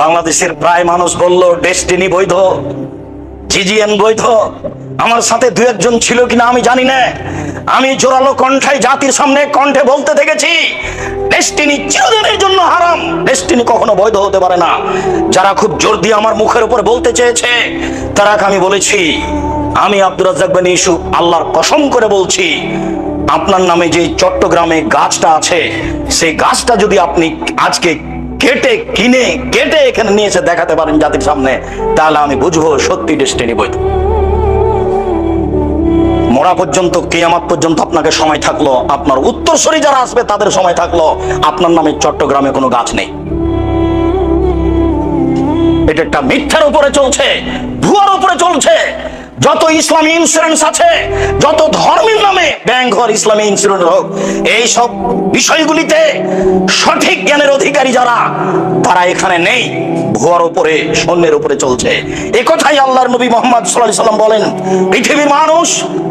বাংলাদেশের প্রায় মানুষ বলল ডেস্টিনি বৈধ, জিজিএন বৈধ। আমার সাথে দু একজন ছিল কিনা আমি জানি না। আমি জোরালো কণ্ঠায় জাতির সামনে কণ্ঠে বলতে থেকেছি, ডেস্টিনি চিরদিনের জন্য হারাম, ডেস্টিনি কখনো বৈধ হতে পারে না। যারা খুব জোর দিয়ে আমার মুখের উপর বলতে চেয়েছে তারাকে আমি বলেছি, আমি আব্দুর রাজ্জাক বিন ইউসুফ আল্লাহর কসম করে বলছি, আপনার নামে যে চট্টগ্রামে গাছটা আছে, সেই গাছটা যদি আপনি আজকে কেটে এখানে নিয়ে এসে দেখাতে পারেন জাতির সামনে, তাহলে আমি বুঝবো সত্যি ডেস্টিনি বৈধ। মরা পর্যন্ত, কিয়ামত পর্যন্ত আপনাকে সময় থাকলো, আপনার উত্তরসূরি যারা আসবে তাদের সময় থাকলো, আপনার নামে চট্টগ্রামে কোনো গাছ নেই। এটা একটা মিথ্যার উপরে চলছে, ভুয়ার উপরে চলছে। যত ইসলামী ইন্স্যুরেন্স আছে, যত ধর্মের নামে ব্যাংক হোক, ইসলামী ইন্স্যুরেন্স হোক, এই সব বিষয়গুলিতে সঠিক জ্ঞানের অধিকারী যারা, তারা এখানে নেই। ভুয়ার উপরে, শূন্যের উপরে চলছে। এ কথাই আল্লাহর নবী মুহাম্মদ সাল্লাল্লাহু আলাইহি সাল্লাম বলেন, পৃথিবীর মানুষ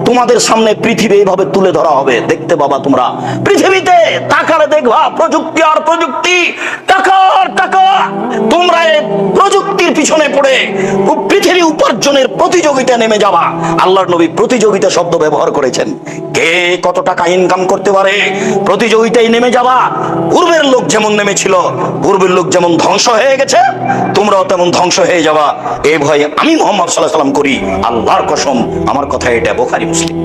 তোমাদের সামনে পৃথিবী এইভাবে তুলে ধরা হবে, দেখতে বাবা তোমরা পৃথিবীতে তাকালে দেখবা প্রযুক্তি আর প্রযুক্তি, টাকা আর টাকা। তোমরা এই প্রযুক্তির পিছনে পড়ে পৃথিবী উপার্জনের প্রতিযোগিতা নেমে যাবা। আল্লাহর নবী প্রতিযোগিতা শব্দ ব্যবহার করেছেন, কে কত টাকা ইনকাম করতে পারে প্রতিযোগিতায় নেমে যাবা। পূর্বের লোক যেমন নেমেছিল, পূর্বের লোক যেমন ধ্বংস হয়ে গেছে, তোমরাও তেমন ধ্বংস হয়ে যাবা। এই ভয়ে আমি মুহাম্মদ সাল্লাল্লাহু আলাইহি সাল্লাম করি, আল্লাহর কসম আমার কথা এটা, বুখারী মুসলিম।